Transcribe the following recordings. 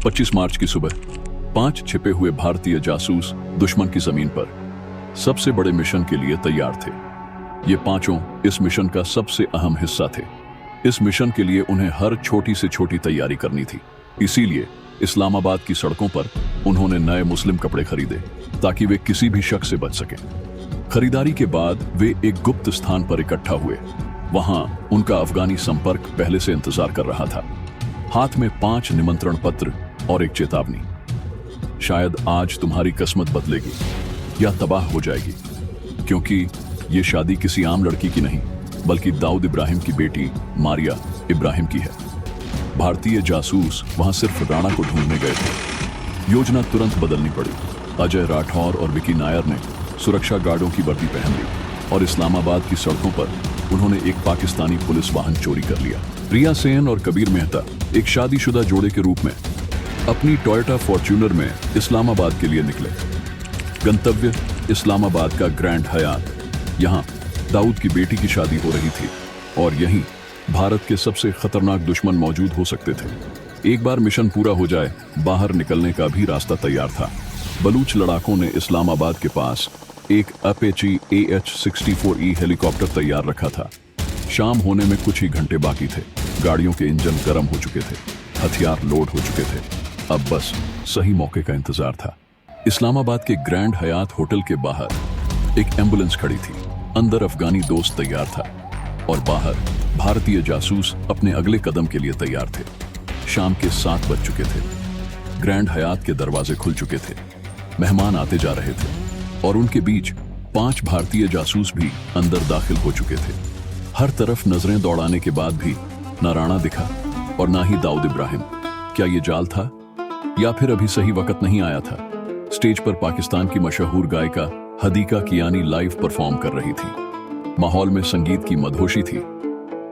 25 मार्च की सुबह 5 छिपे हुए भारतीय जासूस दुश्मन की जमीन पर सबसे बड़े मिशन के लिए तैयार थे। ये पांचों इस मिशन का सबसे अहम हिस्सा थे। इस मिशन के लिए उन्हें हर छोटी से छोटी तैयारी करनी थी। इसीलिए इस्लामाबाद की सड़कों पर उन्होंने नए मुस्लिम कपड़े खरीदे ताकि वे किसी भी शक से बच सकें। खरीदारी के बाद वे एक गुप्त स्थान पर इकट्ठा हुए। वहां उनका अफगानी संपर्क पहले से इंतजार कर रहा था। हाथ में 5 निमंत्रण पत्र और एक चेतावनी। शायद आज तुम्हारी किस्मत बदलेगी या तबाह हो जाएगी, क्योंकि ये शादी किसी आम लड़की की नहीं बल्कि दाऊद इब्राहिम की बेटी मारिया इब्राहिम की है। भारतीय जासूस वहां सिर्फ राणा को ढूंढने गए थे। योजना तुरंत बदलनी पड़ी। अजय राठौर और विकी नायर ने सुरक्षा गार्डों की वर्दी पहन ली और इस्लामाबाद की सड़कों पर उन्होंने एक पाकिस्तानी पुलिस वाहन चोरी कर लिया। रिया सेन और कबीर मेहता एक शादीशुदा जोड़े के रूप में अपनी टोयोटा फॉर्च्यूनर में इस्लामाबाद के लिए निकले। गंतव्य इस्लामाबाद का ग्रैंड हयात। यहाँ दाऊद की बेटी की शादी हो रही थी और यहीं भारत के सबसे खतरनाक दुश्मन मौजूद हो सकते थे। एक बार मिशन पूरा हो जाए, बाहर निकलने का भी रास्ता तैयार था। बलूच लड़ाकों ने इस्लामाबाद के पास एक अपेची AH-64E हेलीकॉप्टर तैयार रखा था। शाम होने में कुछ ही घंटे बाकी थे। गाड़ियों के इंजन गर्म हो चुके थे, हथियार लोड हो चुके थे। अब बस सही मौके का इंतजार था। इस्लामाबाद के ग्रैंड हयात होटल के बाहर एक एम्बुलेंस खड़ी थी। अंदर अफगानी दोस्त तैयार था और बाहर भारतीय जासूस अपने अगले कदम के लिए तैयार थे। शाम के 7 बज चुके थे। ग्रैंड हयात के दरवाजे खुल चुके थे। मेहमान आते जा रहे थे और उनके बीच 5 भारतीय जासूस भी अंदर दाखिल हो चुके थे। हर तरफ नजरें दौड़ाने के बाद भी न राणा दिखा और ना ही दाऊद इब्राहिम। क्या ये जाल था या फिर अभी सही वक्त नहीं आया था? स्टेज पर पाकिस्तान की मशहूर गायिका हदीका कियानी लाइव परफॉर्म कर रही थी। माहौल में संगीत की मदहोशी थी।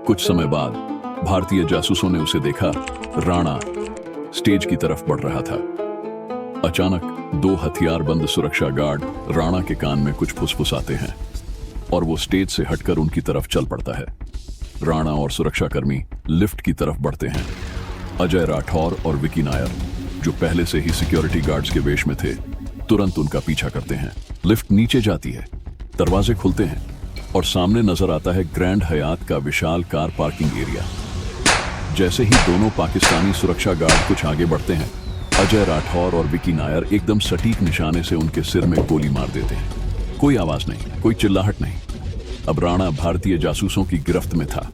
कुछ समय बाद भारतीय जासूसों ने उसे देखा। राणा स्टेज की तरफ बढ़ रहा था। अचानक 2 हथियारबंद सुरक्षा गार्ड राणा के कान में कुछ फुसफुसाते हैं और वो स्टेज से हटकर उनकी तरफ चल पड़ता है। राणा और सुरक्षाकर्मी लिफ्ट की तरफ बढ़ते हैं। अजय राठौर और विकी नायर, जो पहले से ही सिक्योरिटी गार्ड्स के वेश में थे, तुरंत उनका पीछा करते हैं। लिफ्ट नीचे जाती है, दरवाजे खुलते हैं और सामने नजर आता है ग्रैंड हयात का विशाल कार पार्किंग एरिया। जैसे ही दोनों पाकिस्तानी सुरक्षा गार्ड कुछ आगे बढ़ते हैं, अजय राठौर और विकी नायर एकदम सटीक निशाने से उनके सिर में गोली मार देते हैं। कोई आवाज नहीं, कोई चिल्लाहट नहीं। अब राणा भारतीय जासूसों की गिरफ्त में था।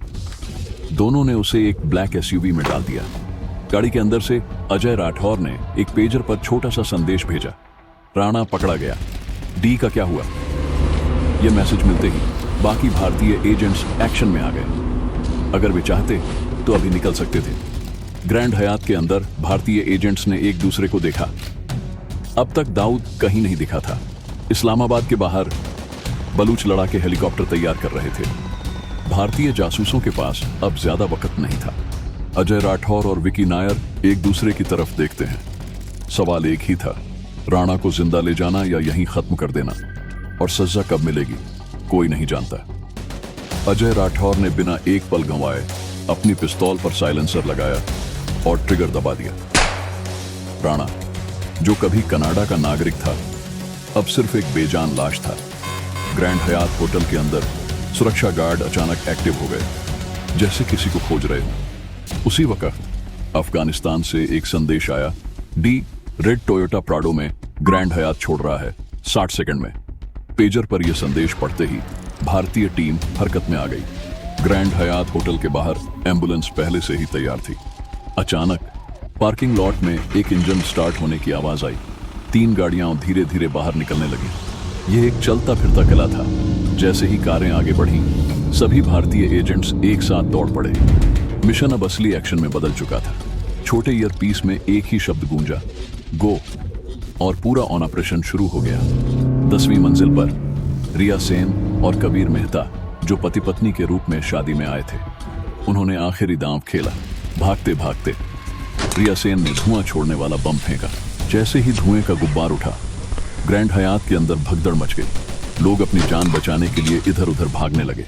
दोनों ने उसे एक ब्लैक SUV में डाल दिया। गाड़ी के अंदर से अजय राठौर ने एक पेजर पर छोटा सा संदेश भेजा। राणा पकड़ा गया। डी का क्या हुआ? यह मैसेज मिलते ही बाकी भारतीय एजेंट्स एक्शन में आ गए। अगर वे चाहते तो अभी निकल सकते थे। ग्रैंड हयात के अंदर भारतीय एजेंट्स ने एक दूसरे को देखा। अब तक दाऊद कहीं नहीं दिखा था। इस्लामाबाद के बाहर बलूच लड़ाके हेलीकॉप्टर तैयार कर रहे थे। भारतीय जासूसों के पास अब ज्यादा वक्त नहीं था। अजय राठौर और विकी नायर एक दूसरे की तरफ देखते हैं। सवाल एक ही था, राणा को जिंदा ले जाना या यहीं खत्म कर देना। और सजा कब मिलेगी कोई नहीं जानता। अजय राठौर ने बिना एक पल गंवाए अपनी पिस्तौल पर साइलेंसर लगाया और ट्रिगर दबा दिया। राणा, जो कभी कनाडा का नागरिक था, अब सिर्फ एक बेजान लाश था। ग्रैंड हयात होटल के अंदर सुरक्षा गार्ड अचानक एक्टिव हो गए, जैसे किसी को खोज रहे हो। उसी वक्त अफगानिस्तान से एक संदेश आया। डी रेड टोयोटा प्राडो में ग्रैंड हयात छोड़ रहा है 60 सेकंड में। पेजर पर यह संदेश पढ़ते ही भारतीय टीम हरकत में आ गई। ग्रैंड हयात होटल के बाहर एम्बुलेंस पहले से ही तैयार थी। अचानक पार्किंग लॉट में एक इंजन स्टार्ट होने की आवाज आई। 3 गाड़ियां धीरे धीरे बाहर निकलने लगी। यह एक चलता फिरता किला था। जैसे ही कारें आगे बढ़ी, सभी भारतीय एजेंट्स एक साथ दौड़ पड़े। मिशन अब असली एक्शन में बदल चुका था। छोटे ईयरपीस में एक ही शब्द गूंजा, गो, और पूरा ऑन ऑपरेशन शुरू हो गया। 10वीं मंजिल पर रिया सेन और कबीर मेहता, जो पति पत्नी के रूप में शादी में आए थे, उन्होंने आखिरी दांव खेला। भागते भागते रिया सेन ने धुआं छोड़ने वाला बम फेंका। जैसे ही धुएं का गुब्बार उठा, ग्रैंड हयात के अंदर भगदड़ मच गई। लोग अपनी जान बचाने के लिए इधर उधर भागने लगे।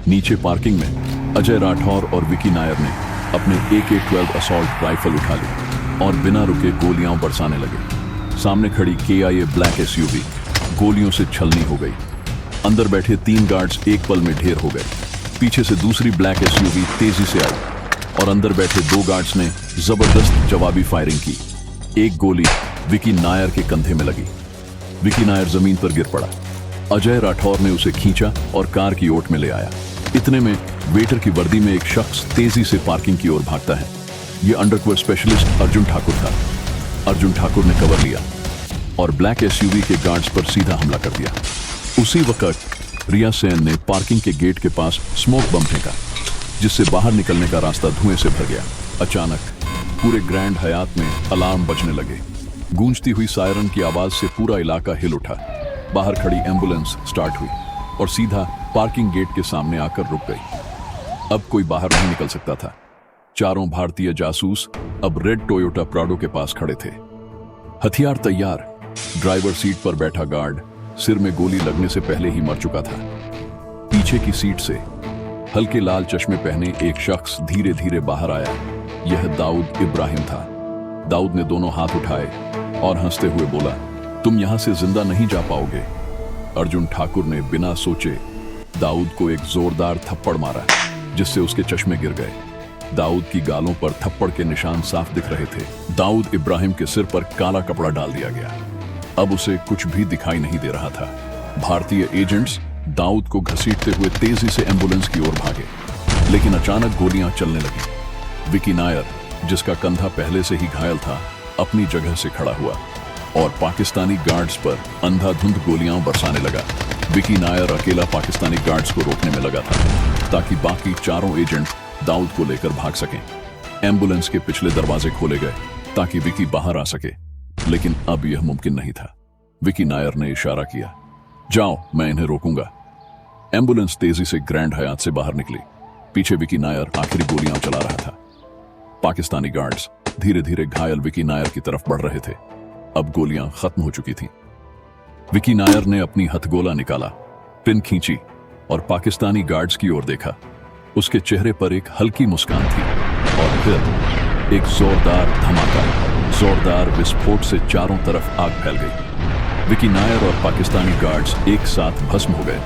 नीचे पार्किंग में अजय राठौर और विकी नायर ने अपने AK-12 असॉल्ट राइफल उठा ली। और बिना रुके गोलियां बरसाने लगे। सामने खड़ी KIA ब्लैक SUV गोलियों से छलनी हो गई। अंदर बैठे 3 गार्ड्स एक पल में ढेर हो गए। पीछे से दूसरी ब्लैक SUV तेजी से आई और अंदर बैठे 2 गार्ड्स ने जबरदस्त जवाबी फायरिंग की। एक गोली विकी नायर के कंधे में लगी। विकी नायर जमीन पर गिर पड़ा। अजय राठौर ने उसे खींचा और कार की ओट में ले आया। इतने में वेटर की वर्दी में एक शख्स तेजी से पार्किंग की ओर भागता है। यह अंडरकवर स्पेशलिस्ट अर्जुन ठाकुर था। अर्जुन ठाकुर ने कवर लिया और ब्लैक SUV के गार्ड्स पर सीधा हमला कर दिया। उसी वक्त रिया सेन ने पार्किंग के गेट के पास स्मोक बम फेंका, जिससे बाहर निकलने का रास्ता धुएं से भर गया। अचानक पूरे ग्रैंड हयात में अलार्म बजने लगे। गूंजती हुई सायरन की आवाज से पूरा इलाका हिल उठा। बाहर खड़ी एम्बुलेंस स्टार्ट हुई और सीधा पार्किंग गेट के सामने आकर रुक गई। अब कोई बाहर नहीं निकल सकता था। चारों भारतीय जासूस अब रेड टोयोटा प्राडो के पास खड़े थे, हथियार तैयार। ड्राइवर सीट पर बैठा गार्ड सिर में गोली लगने से पहले ही मर चुका था। पीछे की सीट से हल्के लाल चश्मे पहने एक शख्स धीरे धीरे बाहर आया। यह दाऊद इब्राहिम था। दाऊद ने दोनों हाथ उठाए और हंसते हुए बोला, तुम यहां से जिंदा नहीं जा पाओगे। अर्जुन ठाकुर ने बिना सोचे दाऊद को एक जोरदार थप्पड़ मारा, जिससे उसके चश्मे गिर गए। दाऊद की गालों पर थप्पड़ के निशान साफ दिख रहे थे। दाऊद इब्राहिम के सिर पर काला कपड़ा डाल दिया गया। अब उसे कुछ भी दिखाई नहीं दे रहा था। भारतीय एजेंट्स दाऊद को घसीटते हुए तेजी से एम्बुलेंस की ओर भागे, लेकिन अचानक गोलियां चलने लगी। विकी नायर, जिसका कंधा पहले से ही घायल था, अपनी जगह से खड़ा हुआ और पाकिस्तानी गार्ड्स पर अंधाधुंध गोलियां बरसाने लगा। विकी नायर अकेला पाकिस्तानी गार्ड्स को रोकने में लगा था, ताकि बाकी चारों एजेंट दाऊद को लेकर भाग सकें। एम्बुलेंस के पिछले दरवाजे खोले गए ताकि विकी बाहर आ सके, लेकिन अब यह मुमकिन नहीं था। विकी नायर ने इशारा किया, जाओ, मैं इन्हें रोकूंगा। एम्बुलेंस तेजी से ग्रैंड हयात से बाहर निकली। पीछे विकी नायर आखिरी गोलियां चला रहा था। पाकिस्तानी गार्ड्स धीरे धीरे घायल विकी नायर की तरफ बढ़ रहे थे। अब गोलियां खत्म हो चुकी थीं। विकी नायर ने अपनी हथगोला निकाला, पिन खींची और पाकिस्तानी गार्ड्स की ओर देखा। उसके चेहरे पर एक हल्की मुस्कान थी और फिर एक जोरदार धमाका, जोरदार विस्फोट से चारों तरफ आग फैल गई। विकी नायर और पाकिस्तानी गार्ड्स एक साथ भस्म हो गए।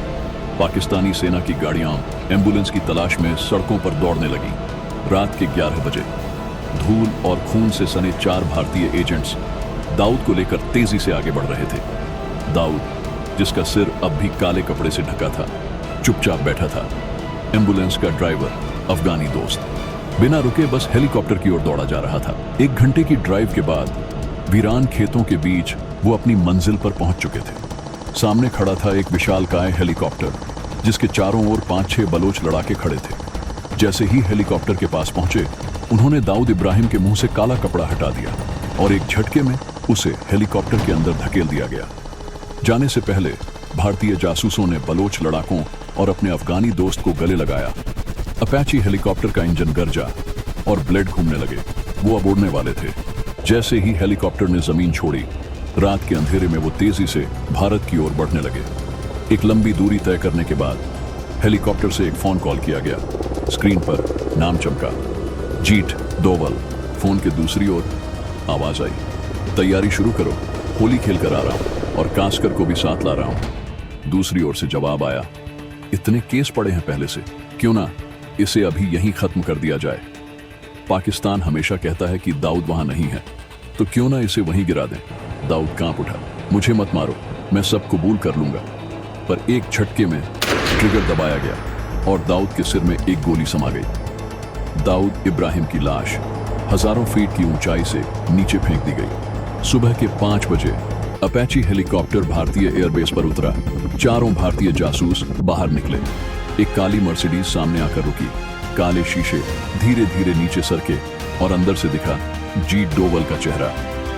पाकिस्तानी सेना की गाड़ियां एम्बुलेंस की तलाश में सड़कों पर दौड़ने लगी। रात के 11 बजे धूल और खून से सने 4 भारतीय एजेंट्स दाऊद को लेकर तेजी से आगे बढ़ रहे थे। दाऊद, जिसका सिर अब भी काले कपड़े से ढका था, चुपचाप बैठा था। एम्बुलेंस का ड्राइवर अफगानी दोस्त बिना रुके बस हेलीकॉप्टर की ओर दौड़ा जा रहा था। 1 घंटे की ड्राइव के बाद वीरान खेतों के बीच वो अपनी मंजिल पर पहुंच चुके थे। सामने खड़ा था एक विशालकाय हेलीकॉप्टर, जिसके चारों ओर 5-6 बलोच लड़ाके खड़े थे। जैसे ही हेलीकॉप्टर के पास पहुंचे, उन्होंने दाऊद इब्राहिम के मुंह से काला कपड़ा हटा दिया और एक झटके में उसे हेलीकॉप्टर के अंदर धकेल दिया गया। जाने से पहले भारतीय जासूसों ने बलोच लड़ाकों और अपने अफगानी दोस्त को गले लगाया। अपैची हेलीकॉप्टर का इंजन गरजा और ब्लेड घूमने लगे। वो अब उड़ने वाले थे। जैसे ही हेलीकॉप्टर ने जमीन छोड़ी, रात के अंधेरे में वो तेजी से भारत की ओर बढ़ने लगे। एक लंबी दूरी तय करने के बाद हेलीकॉप्टर से एक फोन कॉल किया गया। स्क्रीन पर नाम चमका, जीत डोवल। फोन के दूसरी ओर आवाज आई, तैयारी शुरू करो, होली खेल कर आ रहा हूं और कास्कर को भी साथ ला रहा हूं। दूसरी ओर से जवाब आया, इतने केस पड़े हैं पहले से, क्यों ना इसे अभी यहीं खत्म कर दिया जाए। पाकिस्तान हमेशा कहता है कि दाऊद वहां नहीं है, तो क्यों ना इसे वहीं गिरा दें। दाऊद कांप उठा, मुझे मत मारो, मैं सब कबूल कर लूंगा। पर एक झटके में ट्रिगर दबाया गया और दाऊद के सिर में एक गोली समा गई। दाऊद इब्राहिम की लाश हजारों फीट की ऊंचाई से नीचे फेंक दी गई। सुबह के 5 बजे अपैची हेलीकॉप्टर भारतीय एयरबेस पर उतरा। चारों भारतीय जासूस बाहर निकले। एक काली मर्सिडीज सामने आकर रुकी। काले शीशे धीरे धीरे नीचे सरके और अंदर से दिखा जीत डोवल का चेहरा।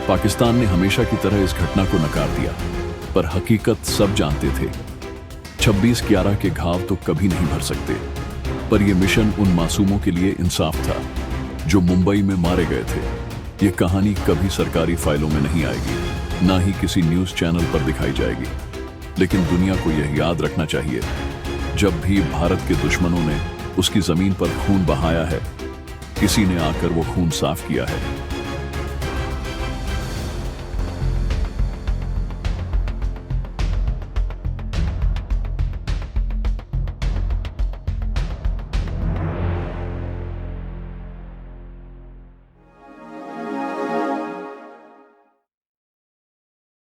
पाकिस्तान ने हमेशा की तरह इस घटना को नकार दिया, पर हकीकत सब जानते थे। 26/11 के घाव तो कभी नहीं भर सकते, पर यह मिशन उन मासूमों के लिए इंसाफ था जो मुंबई में मारे गए थे। ये कहानी कभी सरकारी फाइलों में नहीं आएगी, ना ही किसी न्यूज चैनल पर दिखाई जाएगी। लेकिन दुनिया को यह याद रखना चाहिए, जब भी भारत के दुश्मनों ने उसकी जमीन पर खून बहाया है, किसी ने आकर वो खून साफ किया है।